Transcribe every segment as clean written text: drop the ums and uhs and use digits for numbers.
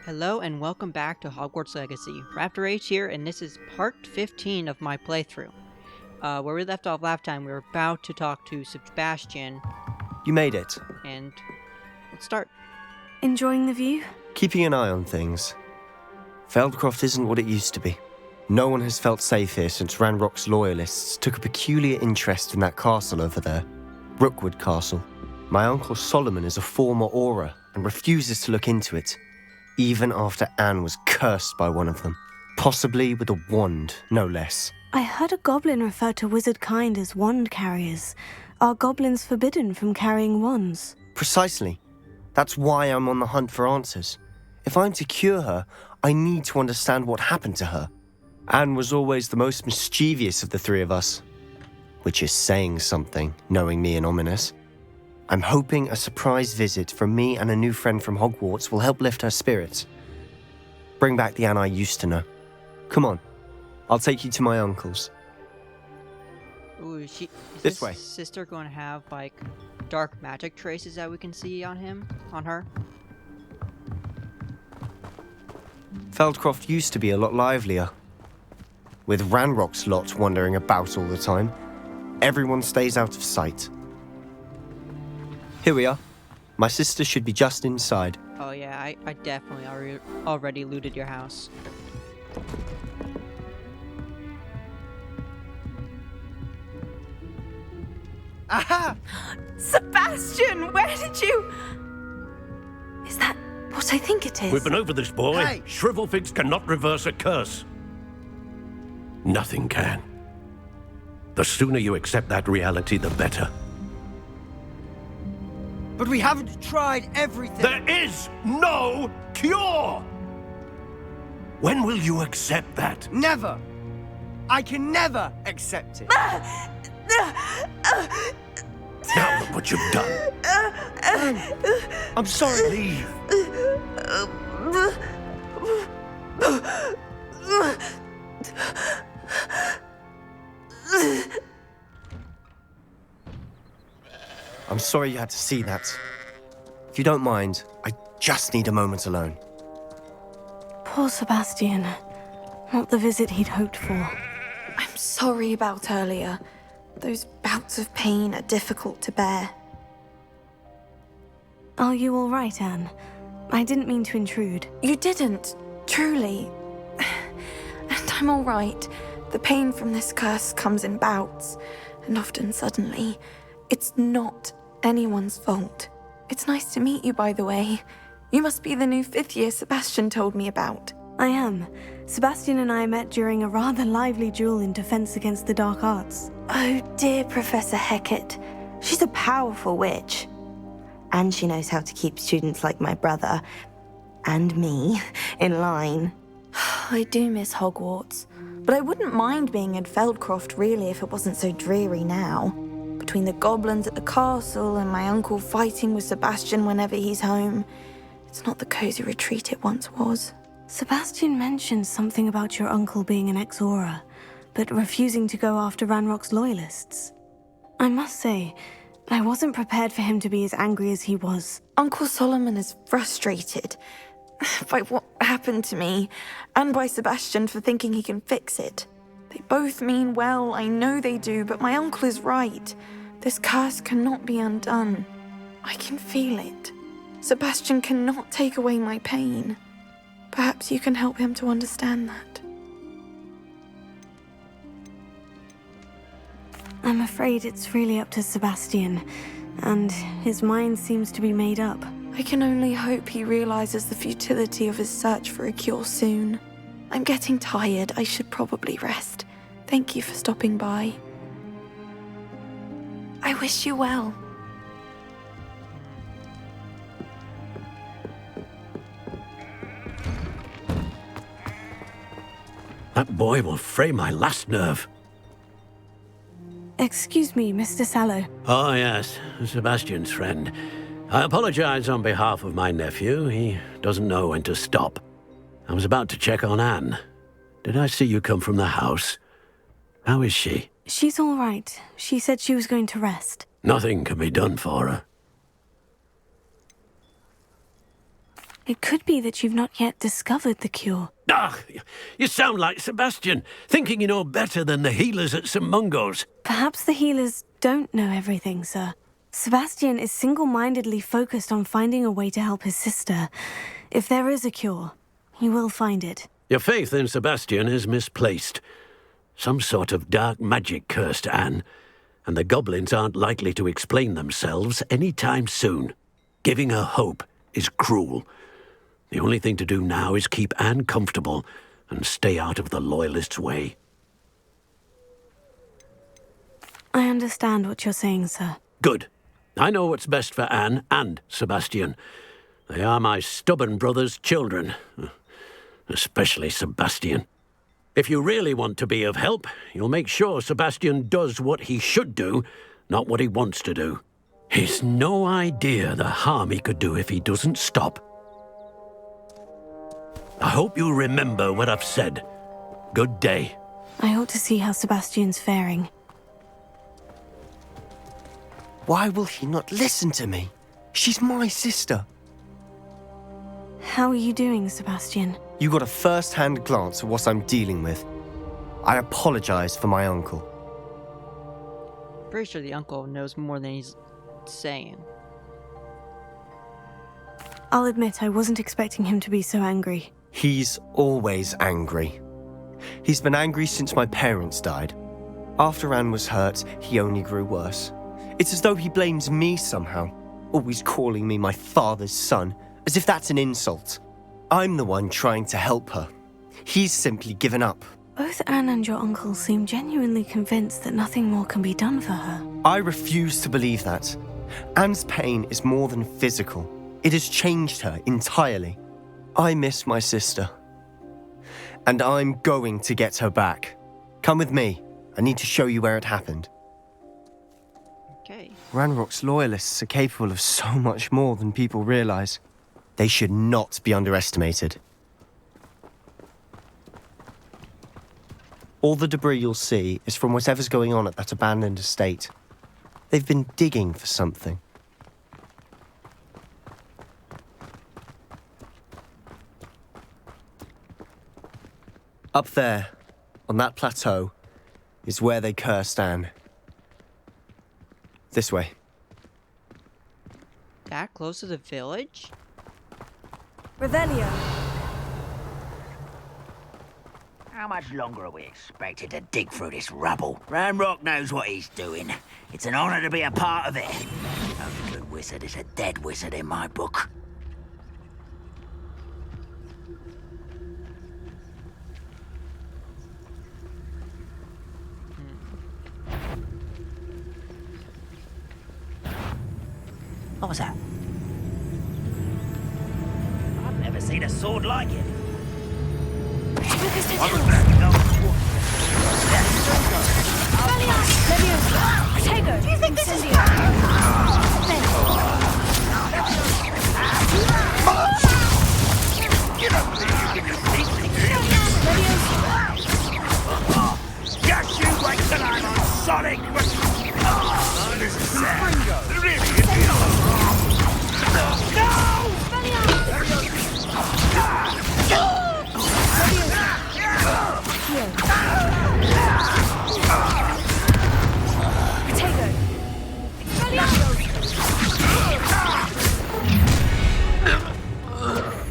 Hello and welcome back to Hogwarts Legacy. Raptor H here, and this is part 15 of my playthrough. Where we left off last time, we were about to talk to Sebastian, You made it. and let's start. Enjoying the view? Keeping an eye on things. Feldcroft isn't what it used to be. No one has felt safe here since Ranrock's loyalists took a peculiar interest in that castle over there. Rookwood Castle. My uncle Solomon is a former Auror and refuses to look into it, even after Anne was cursed by one of them. Possibly with a wand, no less. I heard a goblin refer to wizard kind as wand carriers. Are goblins forbidden from carrying wands? Precisely. That's why I'm on the hunt for answers. If I'm to cure her, I need to understand what happened to her. Anne was always the most mischievous of the three of us. Which is saying something, knowing me and Ominous. I'm hoping a surprise visit from me and a new friend from Hogwarts will help lift her spirits. Bring back the Anne I used to know. Come on, I'll take you to my uncle's. Ooh, is This way. Sister going to have, like, dark magic traces that we can see on her? Feldcroft used to be a lot livelier. With Ranrock's lot wandering about all the time, everyone stays out of sight. Here we are. My sister should be just inside. Oh yeah, I definitely already looted your house. Aha! Sebastian, where did you... Is that what I think it is? We've been over this, boy. Hey! Shrivelfigs cannot reverse a curse. Nothing can. The sooner you accept that reality, the better. But we haven't tried everything. There is no cure! When will you accept that? Never. I can never accept it. Now look what you've done. I'm sorry. Leave. I'm sorry you had to see that. If you don't mind, I just need a moment alone. Poor Sebastian. Not the visit he'd hoped for. I'm sorry about earlier. Those bouts of pain are difficult to bear. Are you all right, Anne? I didn't mean to intrude. You didn't, truly. And I'm all right. The pain from this curse comes in bouts, and often suddenly. It's not anyone's fault. It's nice to meet you, by the way. You must be the new fifth year Sebastian told me about. I am. Sebastian and I met during a rather lively duel in defense against the dark arts. Oh, dear Professor Hecat. She's a powerful witch. And she knows how to keep students like my brother, and me, in line. I do miss Hogwarts, but I wouldn't mind being in Feldcroft, really, if it wasn't so dreary now. Between the goblins at the castle and my uncle fighting with Sebastian whenever he's home, it's not the cozy retreat it once was. Sebastian mentioned something about your uncle being an ex-Auror, but refusing to go after Ranrock's loyalists. I must say, I wasn't prepared for him to be as angry as he was. Uncle Solomon is frustrated by what happened to me, and by Sebastian for thinking he can fix it. They both mean well, I know they do, but my uncle is right. This curse cannot be undone. I can feel it. Sebastian cannot take away my pain. Perhaps you can help him to understand that. I'm afraid it's really up to Sebastian, and his mind seems to be made up. I can only hope he realizes the futility of his search for a cure soon. I'm getting tired. I should probably rest. Thank you for stopping by. I wish you well. That boy will fray my last nerve. Excuse me, Mr. Sallow. Oh, yes, Sebastian's friend. I apologize on behalf of my nephew. He doesn't know when to stop. I was about to check on Anne. Did I see you come from the house? How is she? She's all right. She said she was going to rest. Nothing can be done for her. It could be that you've not yet discovered the cure. Ah, you sound like Sebastian, thinking you know better than the healers at St. Mungo's. Perhaps the healers don't know everything, sir. Sebastian is single-mindedly focused on finding a way to help his sister. If there is a cure, he will find it. Your faith in Sebastian is misplaced. Some sort of dark magic cursed Anne, and the goblins aren't likely to explain themselves any time soon. Giving her hope is cruel. The only thing to do now is keep Anne comfortable and stay out of the Loyalists' way. I understand what you're saying, sir. Good. I know what's best for Anne and Sebastian. They are my stubborn brother's children. Especially Sebastian. If you really want to be of help, you'll make sure Sebastian does what he should do, not what he wants to do. He's no idea the harm he could do if he doesn't stop. I hope you'll remember what I've said. Good day. I ought to see how Sebastian's faring. Why will he not listen to me? She's my sister. How are you doing, Sebastian? You got a first-hand glance at what I'm dealing with. I apologize for my uncle. Pretty sure the uncle knows more than he's saying. I'll admit I wasn't expecting him to be so angry. He's always angry. He's been angry since my parents died. After Anne was hurt, he only grew worse. It's as though he blames me somehow, always calling me my father's son, as if that's an insult. I'm the one trying to help her. He's simply given up. Both Anne and your uncle seem genuinely convinced that nothing more can be done for her. I refuse to believe that. Anne's pain is more than physical. It has changed her entirely. I miss my sister. And I'm going to get her back. Come with me. I need to show you where it happened. Okay. Ranrock's loyalists are capable of so much more than people realize. They should not be underestimated. All the debris you'll see is from whatever's going on at that abandoned estate. They've been digging for something. Up there, on that plateau, is where they cursed Anne. This way. That close to the village? Revelio. How much longer are we expected to dig through this rubble? Ranrock knows what he's doing. It's an honor to be a part of it. A good wizard is a dead wizard in my book. What was that? I've never seen a sword like it. Do you think this is Just you wait till I'm on Sonic! This is sad. Really?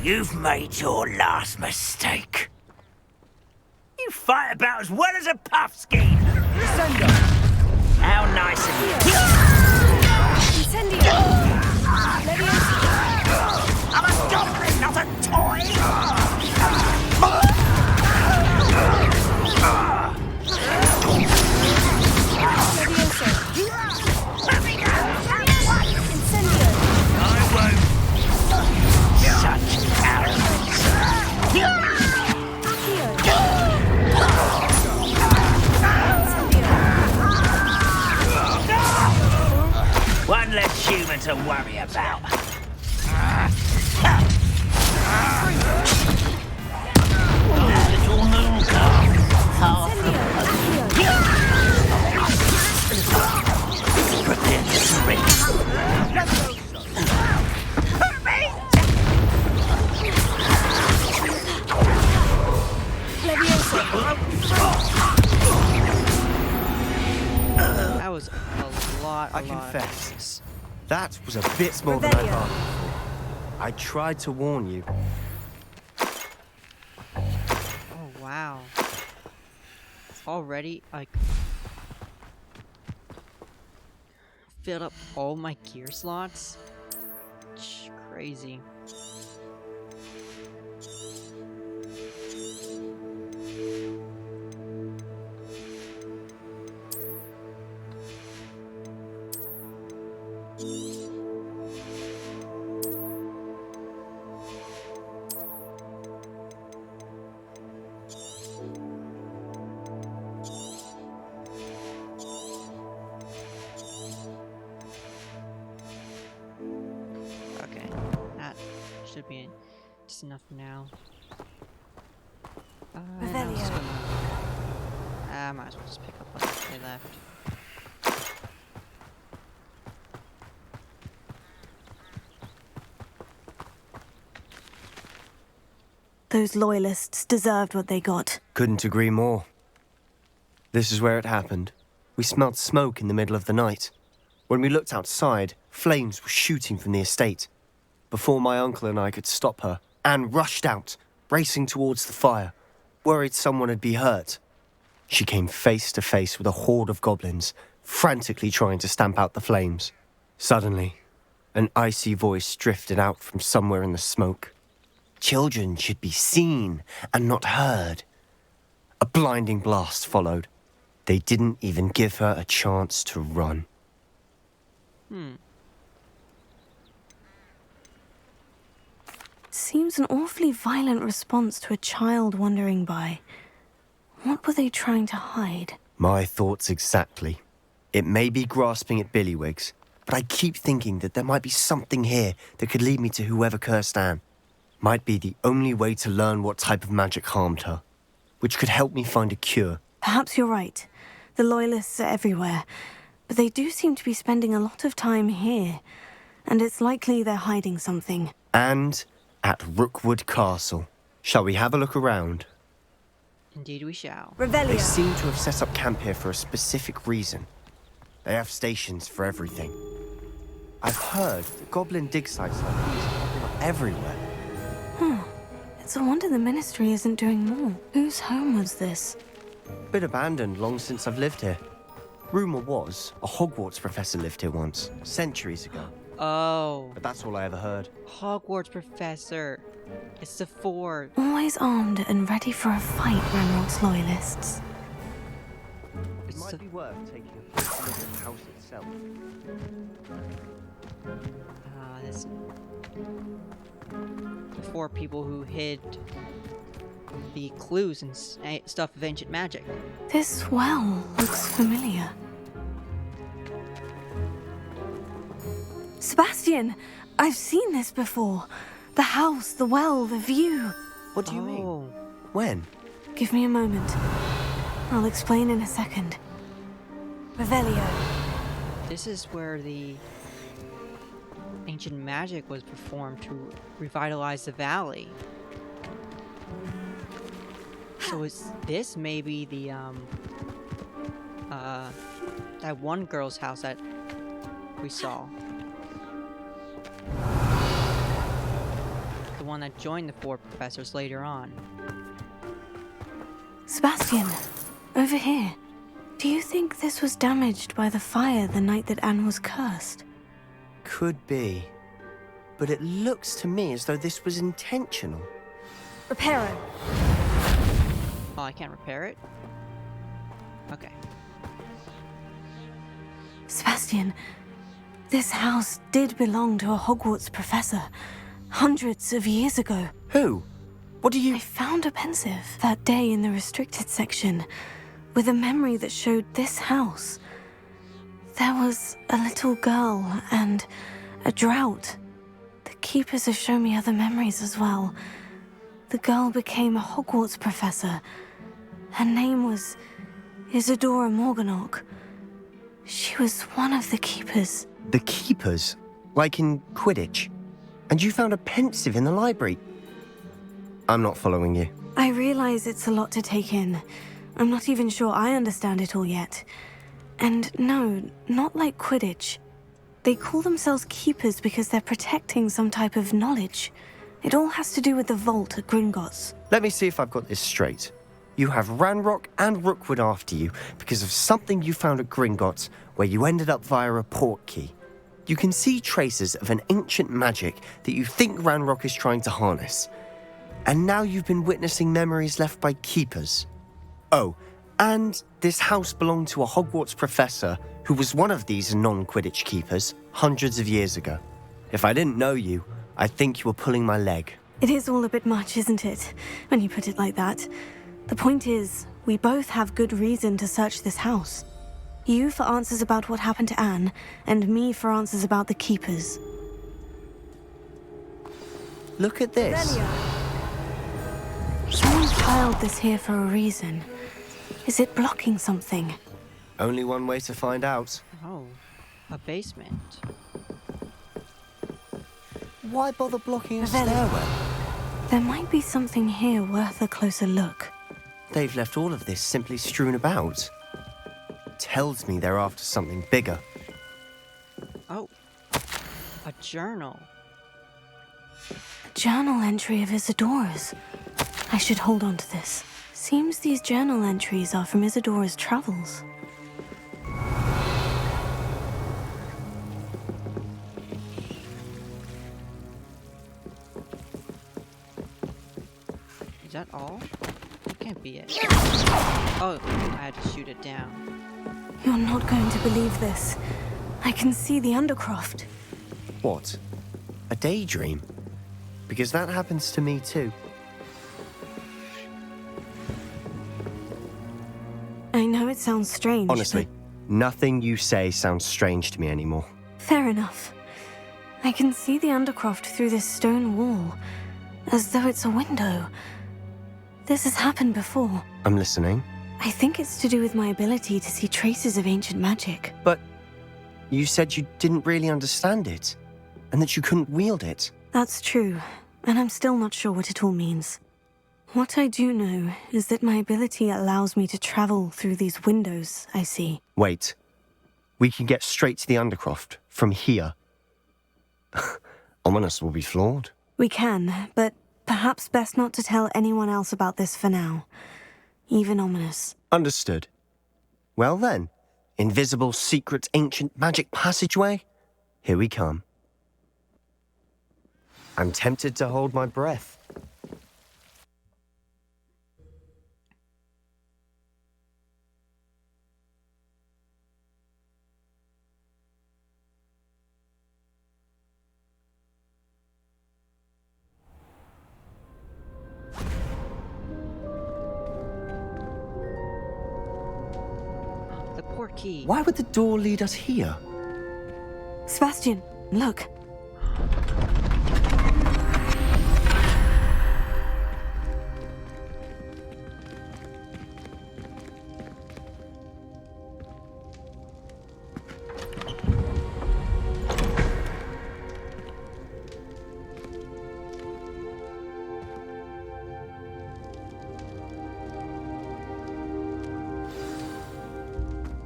You've made your last mistake. You fight about as well as a puffskein. How nice of you. I'm a goblin, not a toy. I won't. Such arrogance. One less human to I a lot. confess, that was a bit more than I bargained for. I tried to warn you. Oh, wow. Already, like, filled up all my gear slots? Crazy. Okay, that should be just enough for now. And I'm just gonna, I might as well just pick up what they left. Those loyalists deserved what they got. Couldn't agree more. This is where it happened. We smelled smoke in the middle of the night. When we looked outside, flames were shooting from the estate. Before my uncle and I could stop her, Anne rushed out, racing towards the fire, worried someone had been hurt. She came face to face with a horde of goblins, frantically trying to stamp out the flames. Suddenly, an icy voice drifted out from somewhere in the smoke. Children should be seen and not heard. A blinding blast followed. They didn't even give her a chance to run. Seems an awfully violent response to a child wandering by. What were they trying to hide? My thoughts exactly. It may be grasping at Billywigs, but I keep thinking that there might be something here that could lead me to whoever cursed Anne. Might be the only way to learn what type of magic harmed her, which could help me find a cure. Perhaps you're right. The Loyalists are everywhere, but they do seem to be spending a lot of time here, and it's likely they're hiding something. And at Rookwood Castle. Shall we have a look around? Indeed we shall. They seem to have set up camp here for a specific reason. They have stations for everything. I've heard that goblin dig sites like these are popping up everywhere. It's a wonder the Ministry isn't doing more. Whose home was this? Been abandoned long since I've lived here. Rumour was a Hogwarts professor lived here once, centuries ago. Oh, But that's all I ever heard. Hogwarts professor. It's the fort. Always armed and ready for a fight, Ranrock's Loyalists. It It's might the, be worth taking a closer look at the house itself. this, the four people who hid the clues and stuff of ancient magic. This well looks familiar. Sebastian! I've seen this before. The house, the well, the view. What do you mean? Oh, When? Give me a moment. I'll explain in a second. Revelio. this is where the ancient magic was performed to revitalize the valley. So is this maybe the that one girl's house that we saw? The one that joined the four professors later on. Sebastian, over here. Do you think this was damaged by the fire the night that Anne was cursed? Could be. But it looks to me as though this was intentional. Reparo. Oh, I can't repair it? Okay. Sebastian, this house did belong to a Hogwarts professor, hundreds of years ago. Who? What do you... I found a pensive that day in the restricted section, with a memory that showed this house. There was a little girl and a drought. The keepers have shown me other memories as well. The girl became a Hogwarts professor. Her name was Isadora Morganach. She was one of the keepers. The keepers? Like in Quidditch? And you found a pensive in the library? I'm not following you. I realize it's a lot to take in. I'm not even sure I understand it all yet. And no, not like Quidditch. They call themselves Keepers because they're protecting some type of knowledge. It all has to do with the vault at Gringotts. Let me see if I've got this straight. You have Ranrock and Rookwood after you because of something you found at Gringotts where you ended up via a portkey. You can see traces of an ancient magic that you think Ranrock is trying to harness. And now you've been witnessing memories left by Keepers. Oh, and this house belonged to a Hogwarts professor who was one of these non-Quidditch Keepers hundreds of years ago. If I didn't know you, I'd think you were pulling my leg. It is all a bit much, isn't it, when you put it like that? The point is, we both have good reason to search this house. You for answers about what happened to Anne, and me for answers about the Keepers. Look at this. Someone piled this here for a reason. Is it blocking something? Only one way to find out. Oh, a basement. Why bother blocking a Revelio. stairwell? There might be something here worth a closer look. They've left all of this simply strewn about. Tells me they're after something bigger. Oh, a journal. A journal entry of Isadora's. I should hold on to this. Seems these journal entries are from Isadora's travels. Is that all? That can't be it. Oh, I had to shoot it down. You're not going to believe this. I can see the Undercroft. What? A daydream? Because that happens to me too. I know it sounds strange. Honestly, nothing you say sounds strange to me anymore. Fair enough. I can see the Undercroft through this stone wall, as though it's a window. This has happened before. I'm listening. I think it's to do with my ability to see traces of ancient magic. But you said you didn't really understand it, and that you couldn't wield it. That's true, and I'm still not sure what it all means. What I do know is that my ability allows me to travel through these windows I see. Wait. We can get straight to the Undercroft from here. Ominous will be flawed. We can, but perhaps best not to tell anyone else about this for now. Even Ominous. Understood. Well then, invisible, secret, ancient magic passageway? Here we come. I'm tempted to hold my breath. The port key. Why would the door lead us here? Sebastian, look.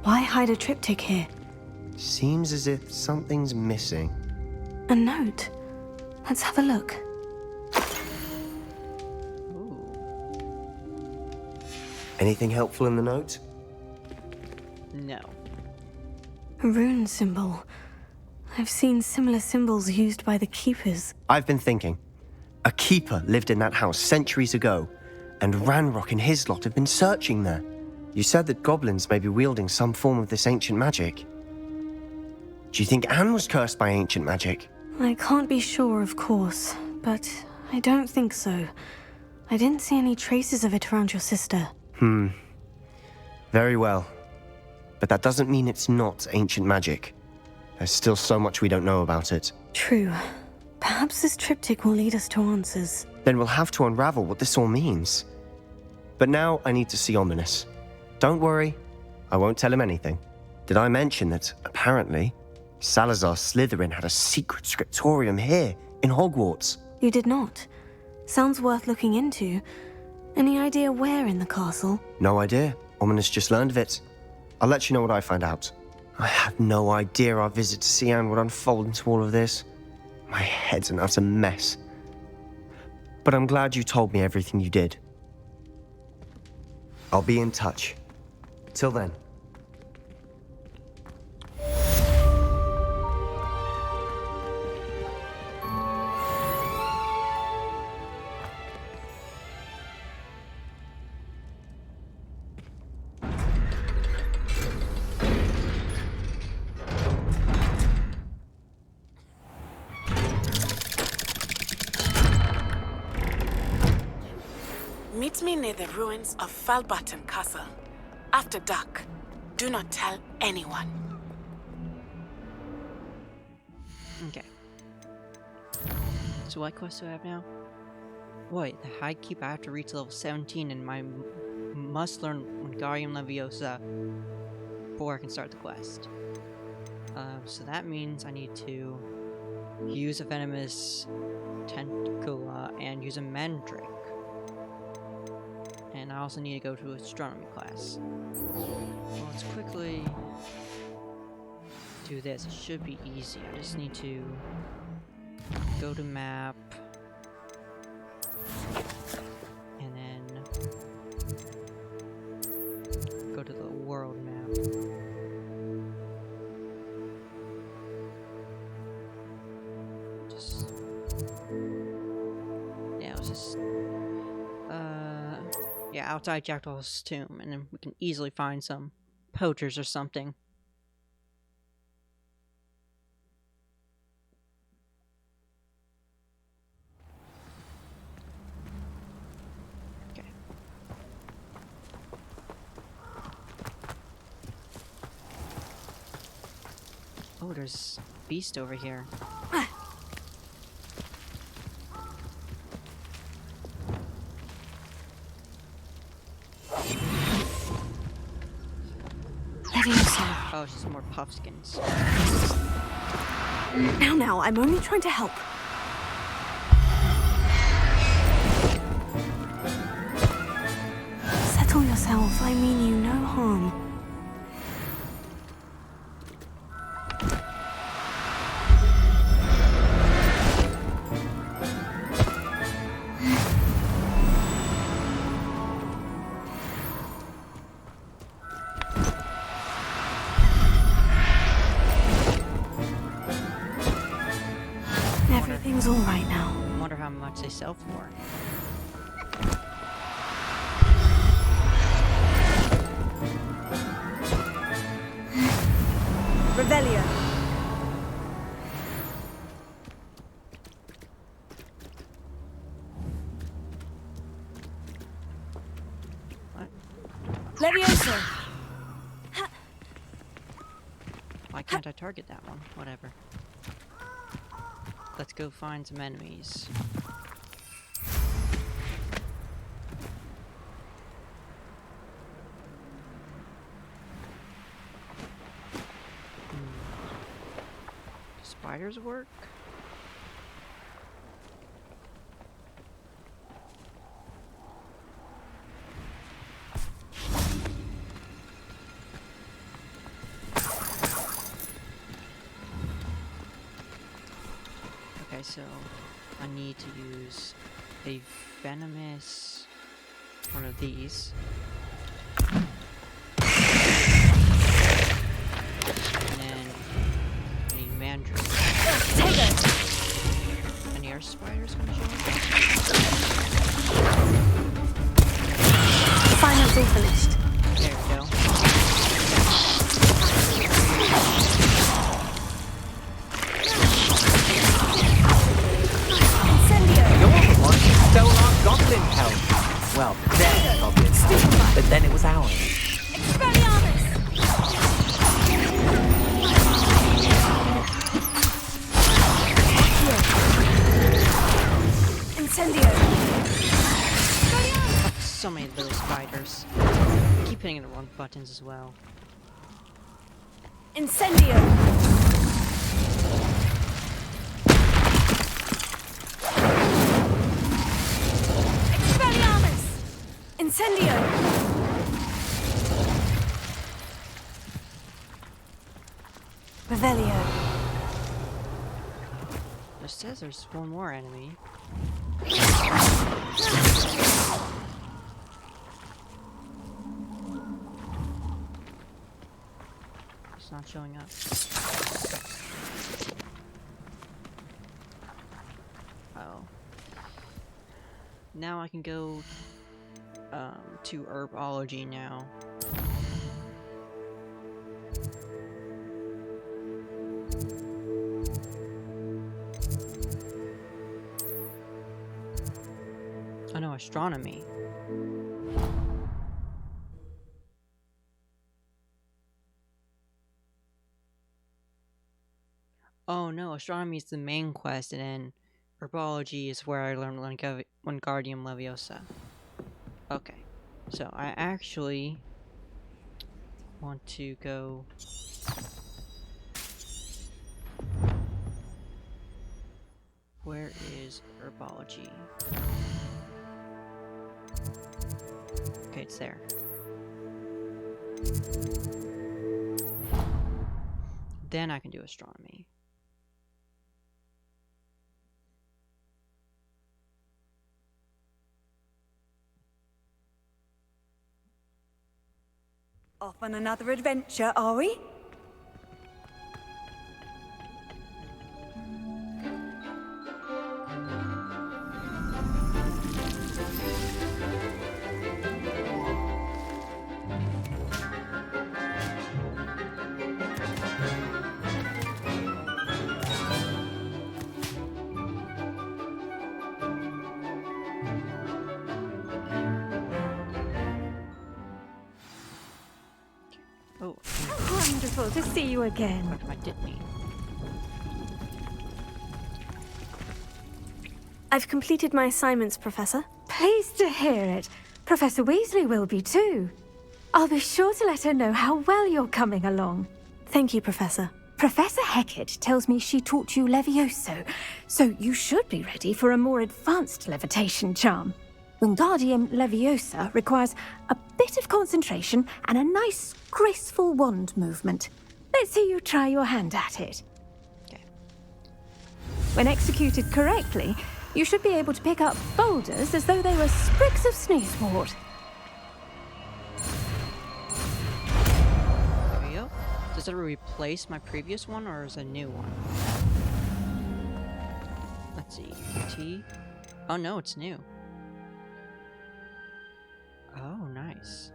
Why hide a triptych here? Seems as if something's missing. A note. Let's have a look. Ooh. Anything helpful in the note? No. A rune symbol. I've seen similar symbols used by the Keepers. I've been thinking. A keeper lived in that house centuries ago, and Ranrock and his lot have been searching there. You said that goblins may be wielding some form of this ancient magic. Do you think Anne was cursed by ancient magic? I can't be sure, of course, but I don't think so. I didn't see any traces of it around your sister. Very well. But that doesn't mean it's not ancient magic. There's still so much we don't know about it. True. Perhaps this triptych will lead us to answers. Then we'll have to unravel what this all means. But now I need to see Ominous. Don't worry, I won't tell him anything. Did I mention that, apparently, Salazar Slytherin had a secret scriptorium here, in Hogwarts? You did not. Sounds worth looking into. Any idea where in the castle? No idea. Ominous just learned of it. I'll let you know what I find out. I had no idea our visit to Sian would unfold into all of this. My head's an utter mess. But I'm glad you told me everything you did. I'll be in touch. Till then. Meet me near the ruins of Falbaton Castle. After dark. Do not tell anyone. Okay. So what quest do I have now? Wait, the High Keep. I have to reach level 17 and my must learn Wingardium Leviosa before I can start the quest. So that means I need to use a Venomous Tentacula and use a Mandrake. And I also need to go to astronomy class. Well, let's quickly do this. It should be easy. I just need to go to map. And then go to the world map. Yeah, outside Jackdaw's tomb, and then we can easily find some poachers or something. Okay. Oh, there's a beast over here. Oh, it's just more puffskins. Now, I'm only trying to help. Settle yourself. I mean you no harm. Everything's all right now. I wonder how much they sell for. Revelio. What? Leviosa. Why can't I target that one? Whatever. Let's go find some enemies. Do spiders work? Okay, so I need to use a venomous one of these. And then I need mandrake. Any air spiders gonna join? Finals all finished. There we go. Stole our goblin help. Well, their goblin help, but then it was ours. Incendio. So many little spiders. I keep hitting the wrong buttons as well. Incendio. Expelliarmus. Incendio. Revelio. It says there's one more enemy. It's not showing up. Oh. Now I can go to herbology now. Oh no, astronomy. Oh no, astronomy is the main quest, and then herbology is where I learned Wingardium Leviosa. Okay, so I actually want to go. Where is herbology? Okay, it's there. Then I can do astronomy. Off on another adventure, are we? Oh, Wonderful to see you again. what I did need. I've completed my assignments, Professor. Pleased to hear it. Professor Weasley will be too. I'll be sure to let her know how well you're coming along. Thank you, Professor. Professor Hecat tells me she taught you Levioso, so you should be ready for a more advanced levitation charm. Wingardium Leviosa requires a bit of concentration and a nice, graceful wand movement. Let's see you try your hand at it. Okay. When executed correctly, you should be able to pick up boulders as though they were sprigs of sneezewort. There we go. Does it replace my previous one, or is it a new one? Let's see. T. Oh no, it's new. Oh, nice.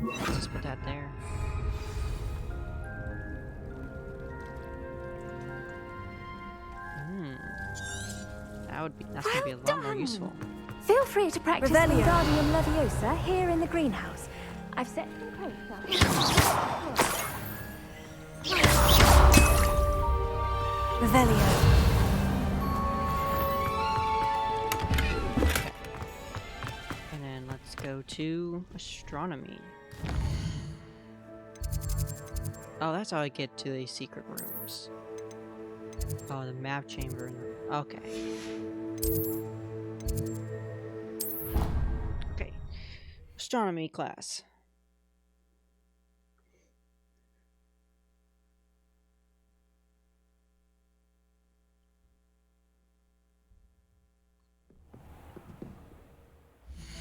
Let's just put that there. That's gonna be a lot more useful. Feel free to practice Revelio. Wingardium Leviosa here in the greenhouse. I've set the post up. Revelio. And then let's go to astronomy. Oh, that's how I get to the secret rooms. Oh, the map chamber. Okay. Okay. Astronomy class.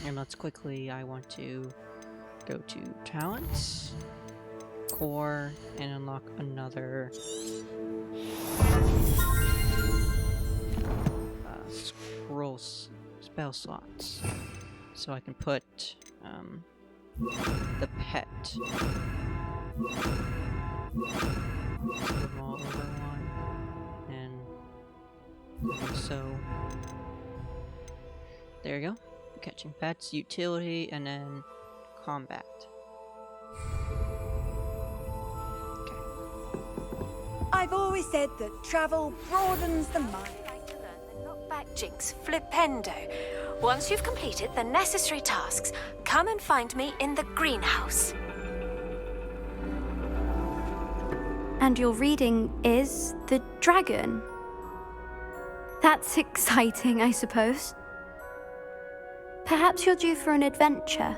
And let's quickly, I want to go to talents, core, and unlock another spell slots. So I can put the pet. Put them all over one. And so there you go. Catching pets, utility, and then combat. I've always said that travel broadens the mind. To learn the knockback jinx flipendo. Once you've completed the necessary tasks, come and find me in the greenhouse. And your reading is the dragon. That's exciting, I suppose. Perhaps you're due for an adventure.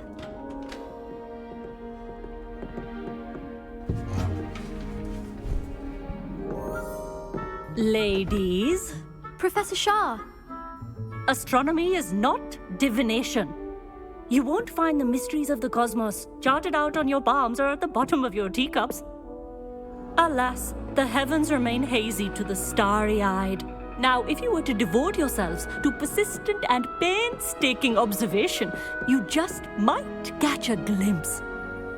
Ladies, Professor Shah. astronomy is not divination. You won't find the mysteries of the cosmos charted out on your palms or at the bottom of your teacups. Alas, the heavens remain hazy to the starry-eyed. Now, if you were to devote yourselves to persistent and painstaking observation, you just might catch a glimpse.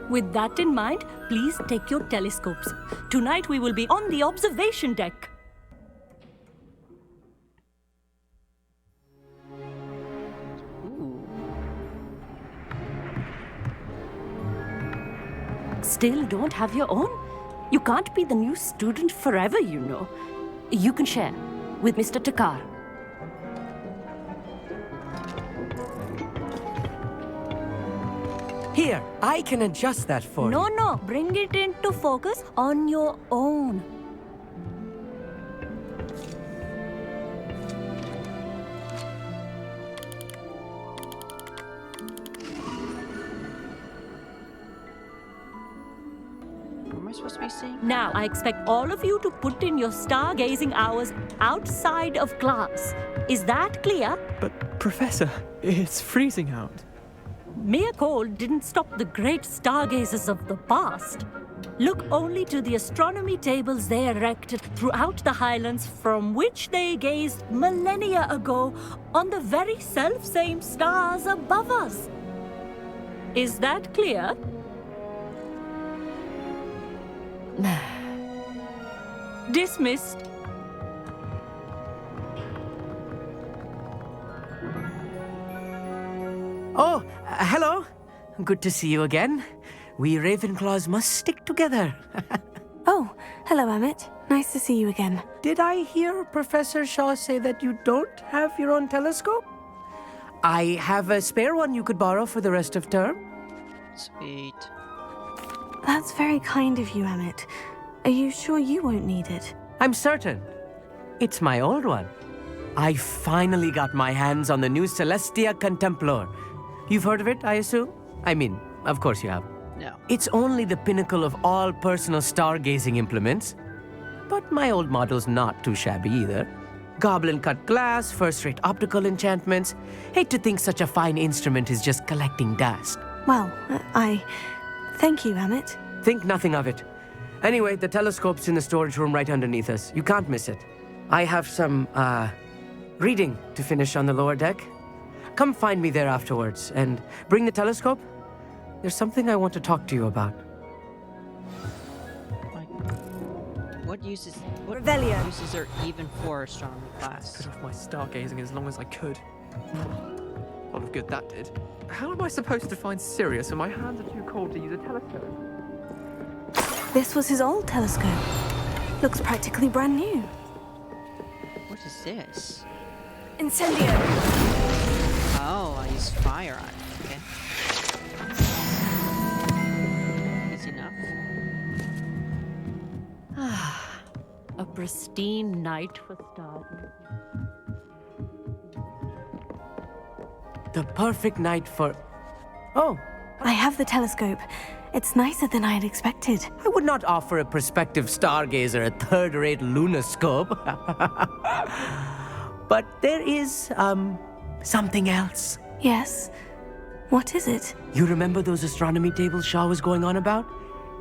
With that in mind, please take your telescopes. Tonight we will be on the observation deck. Still don't have your own? You can't be the new student forever, you know. You can share with Mr. Takar. Here, I can adjust that for you. No, bring it into focus on your own. What am I supposed to be seeing? Now, I expect all of you to put in your stargazing hours outside of class. Is that clear? But, Professor, it's freezing out. Mere cold didn't stop the great stargazers of the past. Look only to the astronomy tables they erected throughout the highlands from which they gazed millennia ago on the very self-same stars above us. Is that clear? Dismissed. Oh, hello. Good to see you again. We Ravenclaws must stick together. Oh, hello, Emmett. Nice to see you again. Did I hear Professor Shaw say that you don't have your own telescope? I have a spare one you could borrow for the rest of term. Sweet. That's very kind of you, Emmett. Are you sure you won't need it? I'm certain. It's my old one. I finally got my hands on the new Celestia Contemplar. You've heard of it, I assume? I mean, of course you have. No. It's only the pinnacle of all personal stargazing implements. But my old model's not too shabby either. Goblin-cut glass, first-rate optical enchantments. Hate to think such a fine instrument is just collecting dust. Well, thank you, Emmett. Think nothing of it. Anyway, the telescope's in the storage room right underneath us. You can't miss it. I have some, reading to finish on the lower deck. Come find me there afterwards, and bring the telescope. There's something I want to talk to you about. What uses are even for astronomy class? Put off my stargazing as long as I could. A lot of good that did. How am I supposed to find Sirius when my hands are too cold to use a telescope? This was his old telescope. Looks practically brand new. What is this? Incendio! Oh, I use fire on it. Okay. Easy enough. A pristine night for stars. The perfect night for... Oh, I have the telescope. It's nicer than I had expected. I would not offer a prospective stargazer a third-rate lunoscope. But there is, something else. Yes? What is it? You remember those astronomy tables Shaw was going on about?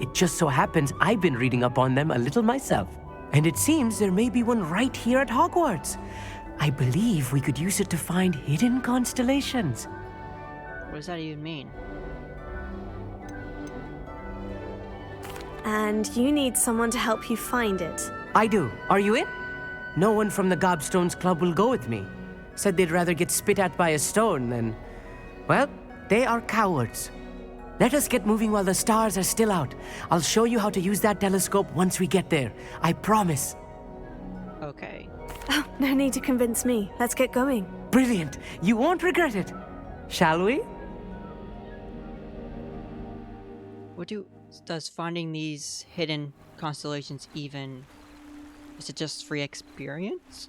It just so happens I've been reading up on them a little myself. And it seems there may be one right here at Hogwarts. I believe we could use it to find hidden constellations. What does that even mean? And you need someone to help you find it. I do. Are you in? No one from the Gobstones Club will go with me. Said they'd rather get spit at by a stone than... Well, they are cowards. Let us get moving while the stars are still out. I'll show you how to use that telescope once we get there. I promise. Okay. Oh, no need to convince me. Let's get going. Brilliant. You won't regret it. Shall we? Does finding these hidden constellations even... Is it just free experience?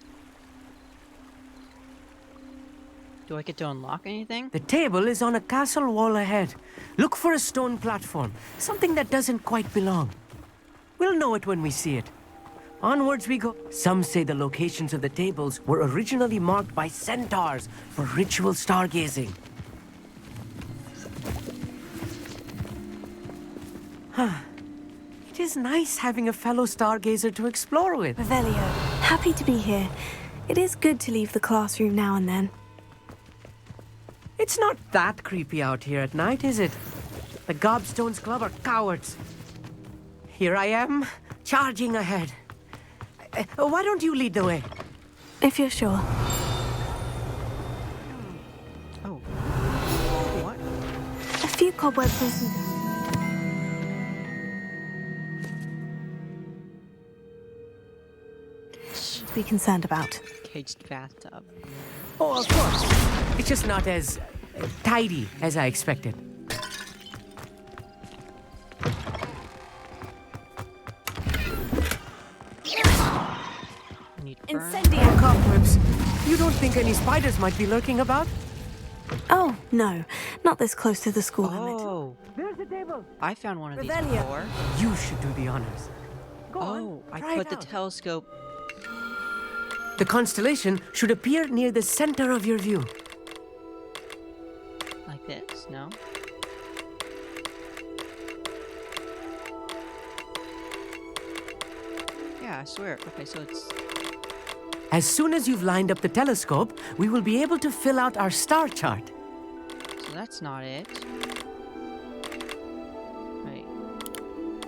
Do I get to unlock anything? The table is on a castle wall ahead. Look for a stone platform. Something that doesn't quite belong. We'll know it when we see it. Onwards we go. Some say the locations of the tables were originally marked by centaurs for ritual stargazing. It is nice having a fellow stargazer to explore with. Revelio, happy to be here. It is good to leave the classroom now and then. It's not that creepy out here at night, is it? The Gobstones Club are cowards. Here I am, charging ahead. Why don't you lead the way? If you're sure. Oh. What? A few cobwebs and some dust. Should be concerned about. Caged bathtub. Oh, of course. It's just not as tidy as I expected. Incendiary. Oh, cobwebs. You don't think any spiders might be lurking about? Oh, no. Not this close to the school limit. Oh. There's a table. I found one of these Revelio. before. You should do the honors. Go on, I try put it the out. telescope. The constellation should appear near the center of your view. Like this, no? Yeah, I swear. Okay, so it's... As soon as you've lined up the telescope, we will be able to fill out our star chart. So that's not it. Wait.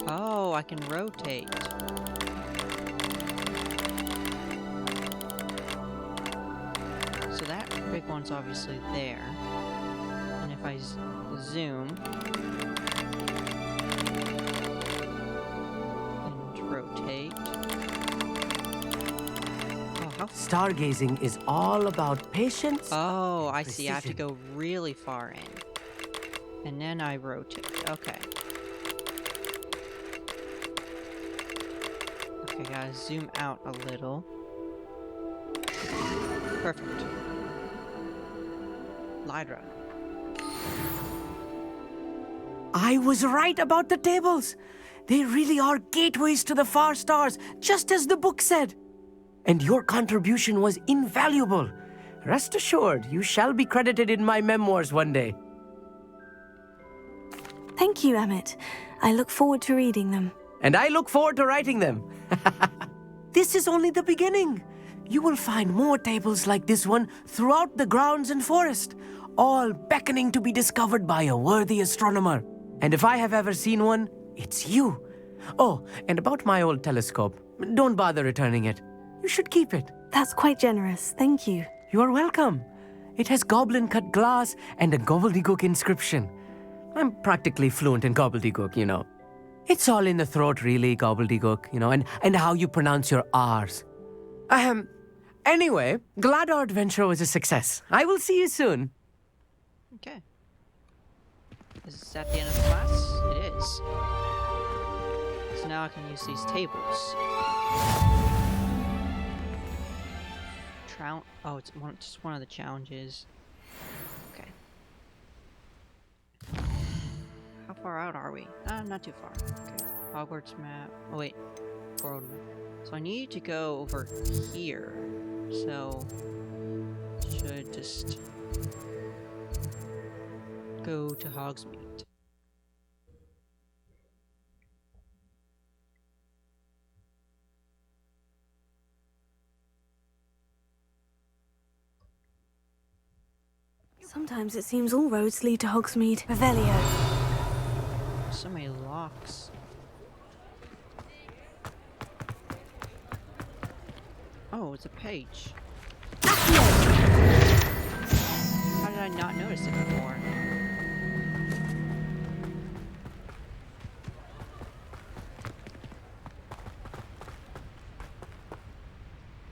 Oh, I can rotate. So that big one's obviously there. And if I zoom... and rotate... Oh, how Stargazing is all about patience. Oh, I see. I have to Precision. go really far in. And then I rotate. Okay. Okay, gotta zoom out a little. Perfect. Lydra. I was right about the tables. They really are gateways to the far stars, just as the book said. And your contribution was invaluable. Rest assured, you shall be credited in my memoirs one day. Thank you, Emmett. I look forward to reading them. And I look forward to writing them. This is only the beginning. You will find more tables like this one throughout the grounds and forest, all beckoning to be discovered by a worthy astronomer. And if I have ever seen one, it's you. Oh, and about my old telescope, don't bother returning it. You should keep it. That's quite generous. Thank you. You are welcome. It has goblin-cut glass and a gobbledygook inscription. I'm practically fluent in gobbledygook, you know. It's all in the throat, really, gobbledygook, you know, and how you pronounce your R's. Anyway, glad our adventure was a success. I will see you soon. Okay. Is this at the end of the class? It is. So now I can use these tables. Oh, it's just one of the challenges. Okay. How far out are we? Not too far. Okay. Hogwarts map. Oh wait. World map. So I need to go over here. So should just go to Hogsmeade. Sometimes it seems all roads lead to Hogsmeade. Revelio. So many locks. Oh, it's a page. How did I not notice it before?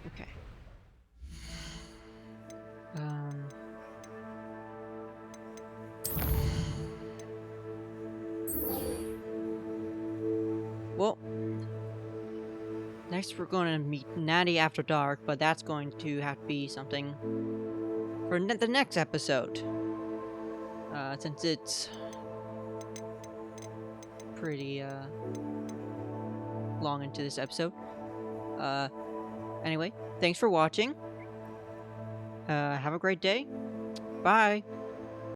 Okay. Well, next we're going to meet Natty after dark, but that's going to have to be something for the next episode. Since it's pretty long into this episode. Anyway, thanks for watching. Have a great day. Bye.